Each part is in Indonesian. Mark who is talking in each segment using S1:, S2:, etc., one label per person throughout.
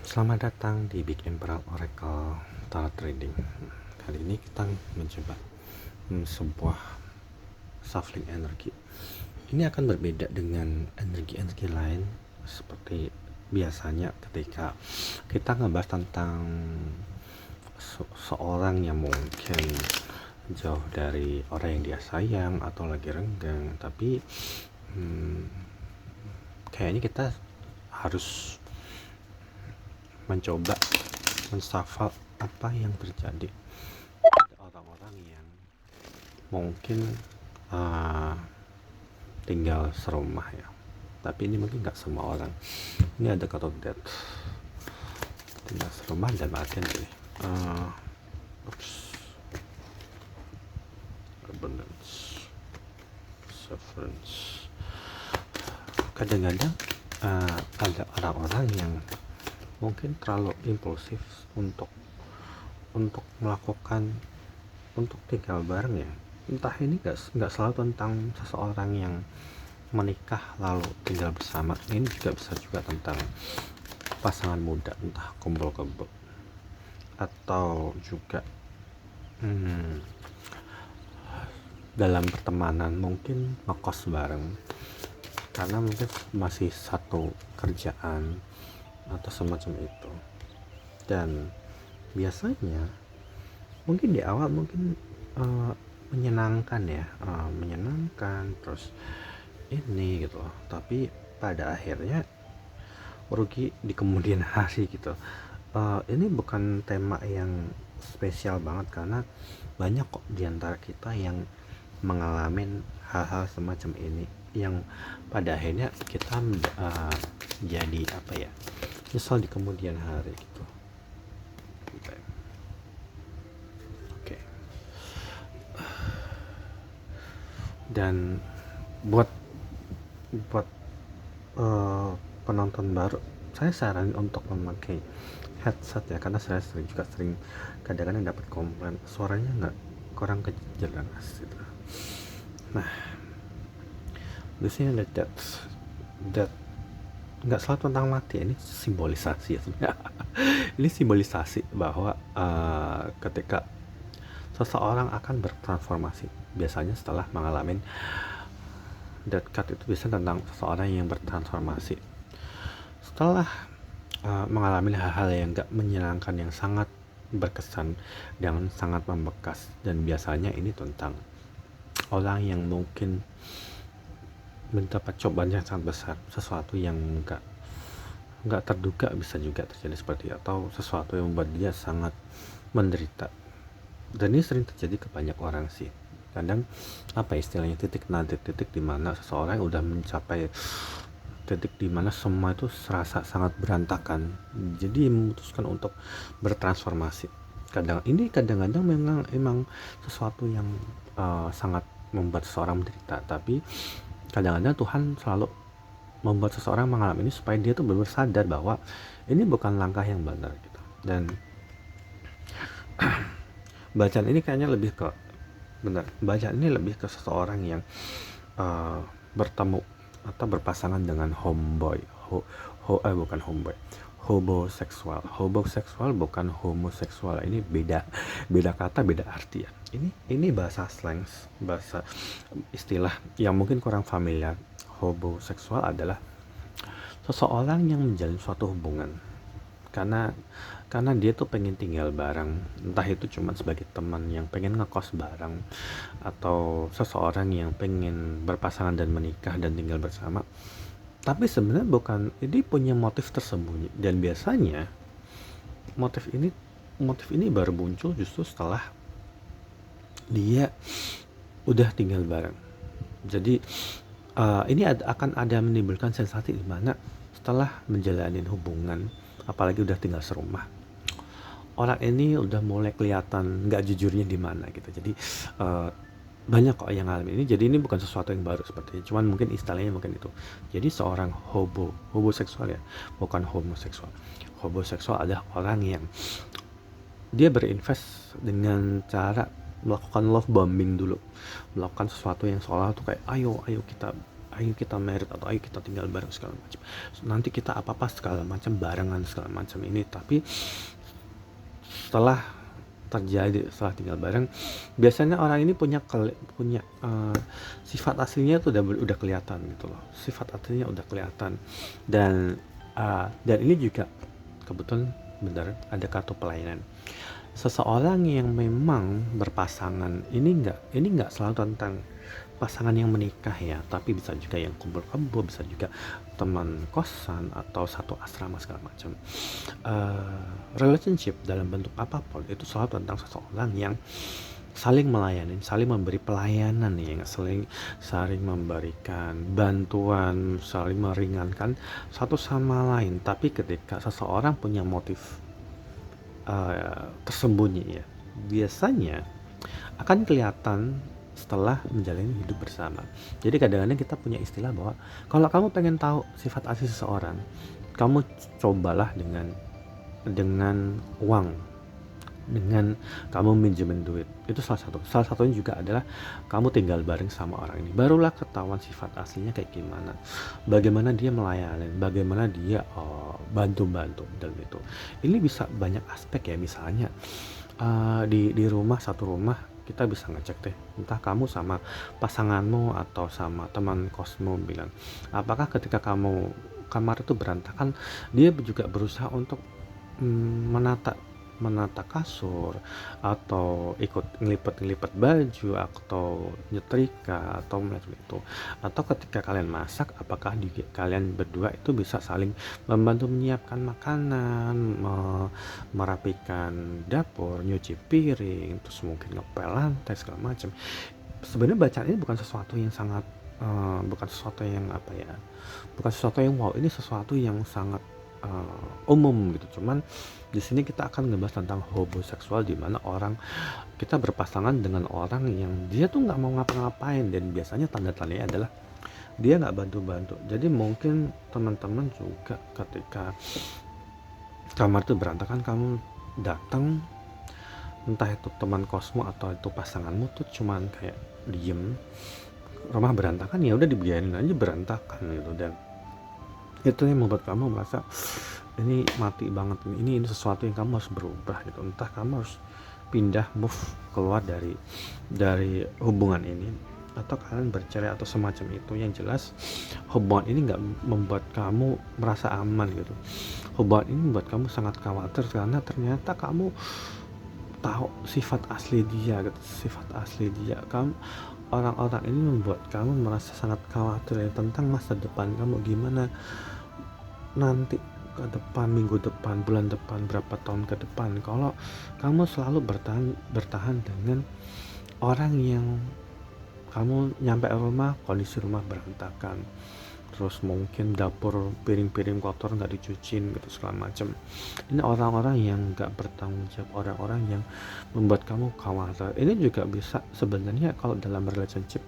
S1: Selamat datang di Big Emerald Oracle Tarot Trading. Kali ini kita mencoba sebuah shuffling energi. Ini akan berbeda dengan energi-energi lain seperti biasanya ketika kita ngebahas tentang seorang yang mungkin jauh dari orang yang dia sayang atau lagi renggang, tapi kayaknya kita harus mencoba mensafal apa yang terjadi pada orang-orang yang mungkin tinggal serumah ya, tapi ini mungkin nggak semua orang. Ini ada kata death, tinggal serumah dan artian gini, abundance, sufferance. Kadang-kadang ada orang-orang yang mungkin terlalu impulsif untuk melakukan, untuk tinggal bareng ya. Entah ini nggak selalu tentang seseorang yang menikah lalu tinggal bersama. Ini juga bisa juga tentang pasangan muda, entah kumpul kebo atau juga dalam pertemanan mungkin ngekos bareng karena mungkin masih satu kerjaan atau semacam itu. Dan biasanya mungkin di awal mungkin menyenangkan ya, menyenangkan terus ini gitu loh, tapi pada akhirnya rugi di kemudian hari gitu. Ini bukan tema yang spesial banget karena banyak kok diantara kita yang mengalami hal-hal semacam ini yang pada akhirnya kita jadi apa ya, nyesal di kemudian hari gitu. Oke. Dan buat penonton baru, saya saranin untuk memakai headset ya, karena saya sering kadang-kadang dapat komplain suaranya nggak kurang jelas gitu. Nah, di sini ada that nggak selalu tentang mati, ini simbolisasi ya sebenarnya. Ini simbolisasi bahwa ketika seseorang akan bertransformasi biasanya setelah mengalami that card, itu biasanya tentang seseorang yang bertransformasi setelah mengalami hal-hal yang gak menyenangkan, yang sangat berkesan dan sangat membekas. Dan biasanya ini tentang orang yang mungkin mendapat cobaan yang sangat besar, sesuatu yang nggak terduga bisa juga terjadi seperti, atau sesuatu yang membuat dia sangat menderita. Dan ini sering terjadi ke banyak orang sih. Kadang apa istilahnya, titik nadir, titik dimana seseorang udah mencapai titik dimana semua itu serasa sangat berantakan, jadi memutuskan untuk bertransformasi. Kadang-kadang memang sesuatu yang sangat membuat seseorang menderita, tapi kadang-kadang Tuhan selalu membuat seseorang mengalami ini supaya dia tuh benar-benar sadar bahwa ini bukan langkah yang benar gitu. Dan bacaan ini kayaknya lebih ke bacaan ini lebih ke seseorang yang bertemu atau berpasangan dengan bukan homeboy, homoseksual. Homoseksual bukan homoseksual, ini beda kata, beda arti ya. Ini bahasa slang, bahasa istilah yang mungkin kurang familiar. Homoseksual adalah seseorang yang menjalin suatu hubungan karena dia tuh pengen tinggal bareng, entah itu cuma sebagai teman yang pengen ngekos bareng, atau seseorang yang pengen berpasangan dan menikah dan tinggal bersama. Tapi sebenarnya bukan, ini punya motif tersembunyi, dan biasanya motif ini baru muncul justru setelah dia udah tinggal bareng. Jadi ini akan ada menimbulkan sensasi di mana setelah menjalani hubungan, apalagi udah tinggal serumah, orang ini udah mulai kelihatan nggak jujurnya di mana gitu. Jadi banyak kok yang ngalamin ini. Jadi ini bukan sesuatu yang baru sepertinya, cuman mungkin istilahnya mungkin itu. Jadi seorang homoseksual ya, bukan homoseksual. Homoseksual adalah orang yang dia berinvest dengan cara melakukan love bombing dulu, melakukan sesuatu yang seolah tuh kayak ayo ayo kita married atau ayo kita tinggal bareng segala macam, nanti kita apa segala macam barengan segala macam ini. Tapi setelah setelah tinggal bareng, biasanya orang ini punya sifat aslinya tuh udah kelihatan gitu loh, sifat aslinya udah kelihatan. Dan ini juga kebetulan benar ada kartu pelayanan. Seseorang yang memang berpasangan ini nggak selalu tentang pasangan yang menikah ya, tapi bisa juga yang kumpul-kumpul, bisa juga teman kosan atau satu asrama segala macam. Relationship dalam bentuk apapun itu selalu tentang seseorang yang saling melayani, saling memberi pelayanan ya, saling memberikan bantuan, saling meringankan satu sama lain. Tapi ketika seseorang punya motif tersembunyi ya, biasanya akan kelihatan setelah menjalani hidup bersama. Jadi kadang-kadang kita punya istilah bahwa kalau kamu pengen tahu sifat asli seseorang, kamu cobalah dengan uang, dengan kamu minjemin duit. Itu salah satunya juga adalah kamu tinggal bareng sama orang ini, barulah ketahuan sifat aslinya kayak gimana, bagaimana dia melayani, bagaimana dia bantu-bantu dalam itu. Ini bisa banyak aspek ya, misalnya di rumah, satu rumah kita bisa ngecek deh, entah kamu sama pasanganmu atau sama teman kosmu bilang, apakah ketika kamu kamar itu berantakan, dia juga berusaha untuk menata kasur, atau ikut ngelipet baju, atau nyetrika, atau macam itu. Atau ketika kalian masak, apakah kalian berdua itu bisa saling membantu menyiapkan makanan, merapikan dapur, nyuci piring, terus mungkin ngepel lantai segala macam. Sebenarnya bacaan ini bukan sesuatu yang sangat bukan sesuatu yang bukan sesuatu yang wow, ini sesuatu yang sangat umum gitu. Cuman di sini kita akan ngebahas tentang homoseksual, di mana kita berpasangan dengan orang yang dia tuh nggak mau ngapa-ngapain, dan biasanya tanda-tandanya adalah dia nggak bantu-bantu. Jadi mungkin teman-teman juga ketika kamar itu berantakan, kamu datang, entah itu teman kosmu atau itu pasanganmu tuh cuman kayak diem, rumah berantakan ya udah dibiarin aja berantakan gitu. Dan itu yang membuat kamu merasa ini mati banget, ini sesuatu yang kamu harus berubah gitu. Entah kamu harus pindah, move keluar dari hubungan ini, atau kalian bercerai atau semacam itu. Yang jelas hubungan ini nggak membuat kamu merasa aman gitu. Hubungan ini membuat kamu sangat khawatir karena ternyata kamu tahu sifat asli dia gitu. Orang-orang ini membuat kamu merasa sangat khawatir ya, tentang masa depan kamu, gimana nanti ke depan, minggu depan, bulan depan, berapa tahun ke depan, kalau kamu selalu bertahan dengan orang yang kamu nyampe rumah, kondisi rumah berantakan, terus mungkin dapur piring-piring kotor nggak dicuciin gitu segala macam. Ini orang-orang yang nggak bertanggung jawab, orang-orang yang membuat kamu khawatir. Ini juga bisa sebenarnya kalau dalam relationship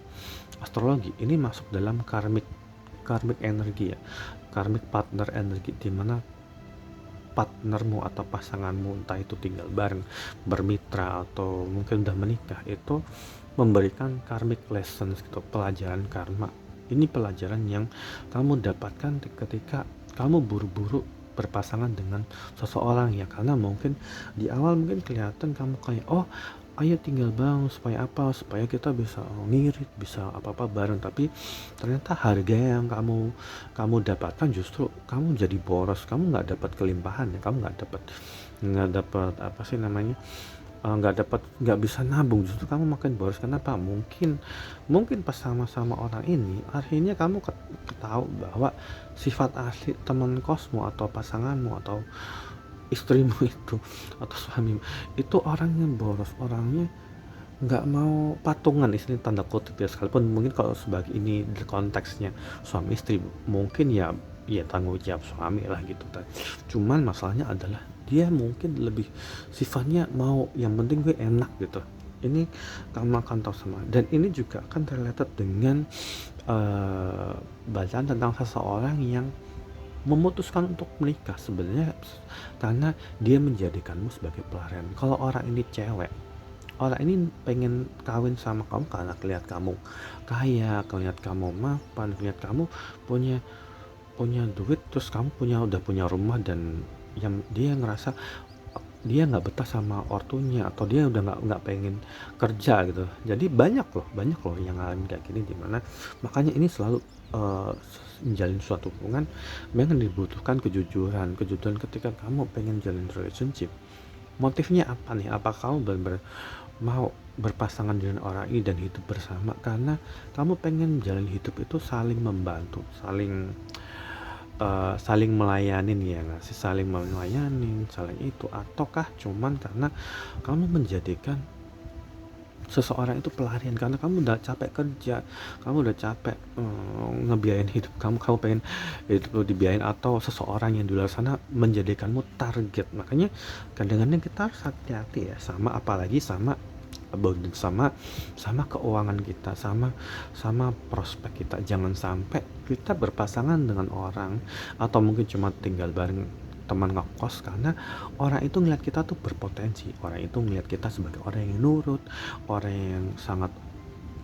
S1: astrologi ini masuk dalam karmic energi ya, karmic partner energi, dimana partnermu atau pasanganmu, entah itu tinggal bareng, bermitra, atau mungkin udah menikah, itu memberikan karmic lessons gitu, pelajaran karma. Ini pelajaran yang kamu dapatkan ketika kamu buru-buru berpasangan dengan seseorang ya, karena mungkin di awal mungkin kelihatan kamu kayak ayo tinggal bareng, supaya kita bisa ngirit, bisa apa-apa bareng. Tapi ternyata harga yang kamu dapatkan justru kamu jadi boros, kamu nggak dapat kelimpahan ya, kamu nggak dapat nggak bisa nabung, justru kamu makin boros. Kenapa? Mungkin pas sama orang ini akhirnya kamu ketahui bahwa sifat asli teman kosmu atau pasanganmu atau istrimu itu atau suamimu itu orangnya boros, orangnya nggak mau patungan, istilah tanda kutip ya, sekalipun mungkin kalau sebagai ini konteksnya suami istri mungkin ya tanggung jawab suami lah gitu. Cuman masalahnya adalah dia mungkin lebih sifatnya mau yang penting gue enak gitu. Ini kamu akan tahu sama, dan ini juga akan related dengan bacaan tentang seseorang yang memutuskan untuk menikah sebenarnya karena dia menjadikanmu sebagai pelarian. Kalau orang ini cewek, orang ini pengen kawin sama kamu karena lihat kamu kaya, lihat kamu mapan, lihat kamu punya punya duit, terus kamu udah punya rumah, dan yang dia ngerasa dia nggak betah sama ortunya, atau dia udah nggak pengen kerja gitu. Jadi banyak loh yang ngalamin kayak gini, dimana makanya ini selalu menjalin suatu hubungan memang dibutuhkan kejujuran ketika kamu pengen jalin relationship. Motifnya apa nih? Apa kamu benar-benar mau berpasangan dengan orang ini dan hidup bersama karena kamu pengen jalan hidup itu saling membantu, saling melayanin, ya nggak sih, saling melayanin, saling itu, ataukah cuman karena kamu menjadikan seseorang itu pelarian karena kamu udah capek kerja, kamu udah capek ngebiayain hidup kamu pengen hidup lu dibiayain, atau seseorang yang di luar sana menjadikanmu target. Makanya kadang-kadang kita harus hati-hati ya, sama apalagi sama sama keuangan kita, sama prospek kita. Jangan sampai kita berpasangan dengan orang atau mungkin cuma tinggal bareng teman ngekos karena orang itu ngeliat kita tuh berpotensi, orang itu ngeliat kita sebagai orang yang nurut, orang yang sangat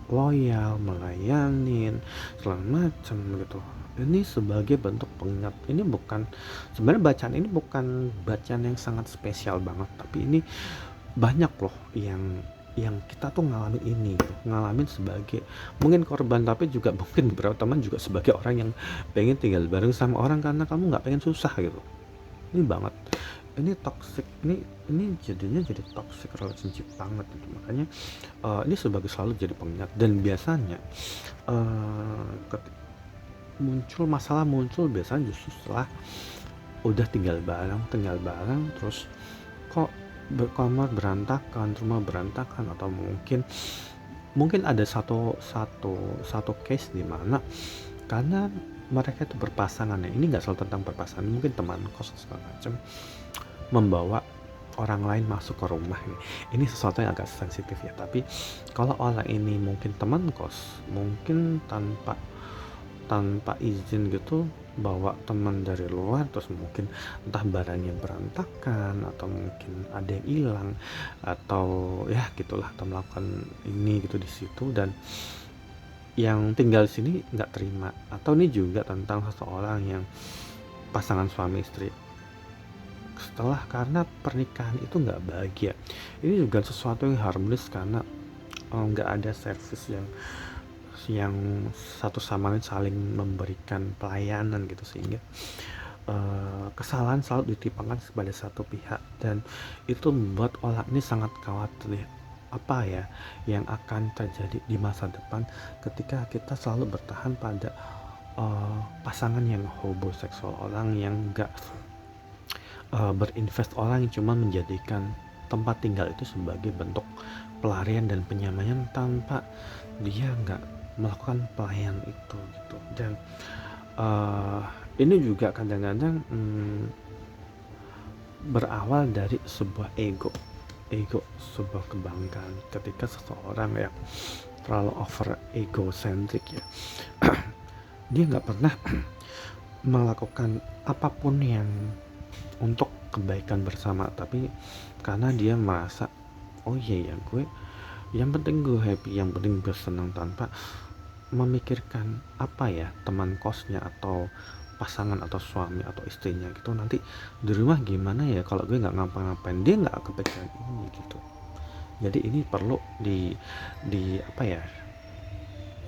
S1: loyal, melayanin segala macam gitu. Ini sebagai bentuk pengingat. Ini bukan, sebenarnya bacaan ini bukan bacaan yang sangat spesial banget, tapi ini banyak loh yang kita tuh ngalamin ini gitu. Ngalamin sebagai mungkin korban, tapi juga mungkin beberapa teman juga sebagai orang yang pengen tinggal bareng sama orang karena kamu nggak pengen susah gitu. Ini banget, ini toxic, ini jadinya jadi toxic relationship banget gitu. Makanya ini sebagai selalu jadi pengingat. Dan biasanya muncul biasanya justru setelah udah tinggal bareng terus kok kamar berantakan, rumah berantakan, atau mungkin ada satu case di mana karena mereka itu berpasangan ya. Ini nggak selalu tentang berpasangan, mungkin teman kos segala macam membawa orang lain masuk ke rumah nih. Ini sesuatu yang agak sensitif ya, tapi kalau orang ini mungkin teman kos, mungkin tanpa izin gitu bawa teman dari luar, terus mungkin entah barangnya berantakan, atau mungkin ada yang hilang, atau ya gitulah, atau melakukan ini gitu di situ, dan yang tinggal di sini nggak terima. Atau ini juga tentang seseorang yang pasangan suami istri setelah karena pernikahan itu nggak bahagia. Ini juga sesuatu yang harmonis karena nggak ada servis yang satu sama lain saling memberikan pelayanan gitu, sehingga kesalahan selalu ditimpakan kepada satu pihak, dan itu membuat orang ini sangat khawatir apa ya yang akan terjadi di masa depan ketika kita selalu bertahan pada pasangan yang homoseksual, orang yang enggak berinvest, orang yang cuma menjadikan tempat tinggal itu sebagai bentuk pelarian dan penyamayan tanpa dia nggak melakukan pelayanan itu gitu. Dan ini juga kadang-kadang berawal dari sebuah ego, sebuah kebanggaan. Ketika seseorang yang terlalu over egocentric ya, dia nggak pernah melakukan apapun yang untuk kebaikan bersama, tapi karena dia merasa oh iya ya, gue yang penting gue happy, yang penting gue senang, tanpa memikirkan apa ya teman kosnya atau pasangan atau suami atau istrinya gitu nanti di rumah gimana ya kalau gue nggak ngapa-ngapain. Dia nggak kepikiran ini gitu. Jadi ini perlu di apa ya,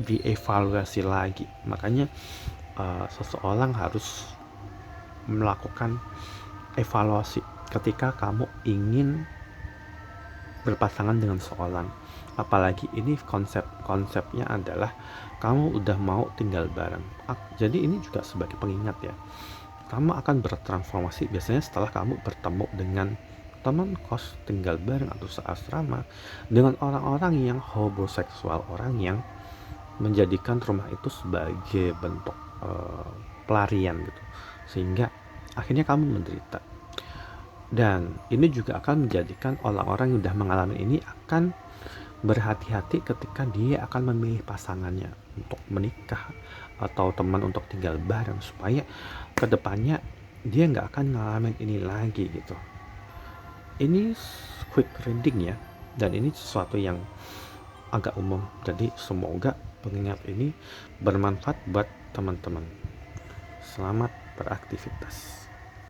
S1: dievaluasi lagi. Makanya seseorang harus melakukan evaluasi ketika kamu ingin berpasangan dengan seseorang. Apalagi ini konsepnya adalah kamu udah mau tinggal bareng. Jadi ini juga sebagai pengingat ya, kamu akan bertransformasi biasanya setelah kamu bertemu dengan teman kos, tinggal bareng atau seasrama dengan orang-orang yang homoseksual, orang yang menjadikan rumah itu sebagai bentuk pelarian gitu, sehingga akhirnya kamu menderita. Dan ini juga akan menjadikan orang-orang yang sudah mengalami ini akan berhati-hati ketika dia akan memilih pasangannya untuk menikah atau teman untuk tinggal bareng, supaya kedepannya dia nggak akan ngalamin ini lagi gitu. Ini quick reading ya, dan ini sesuatu yang agak umum, jadi semoga pengingat ini bermanfaat buat teman-teman. Selamat beraktivitas.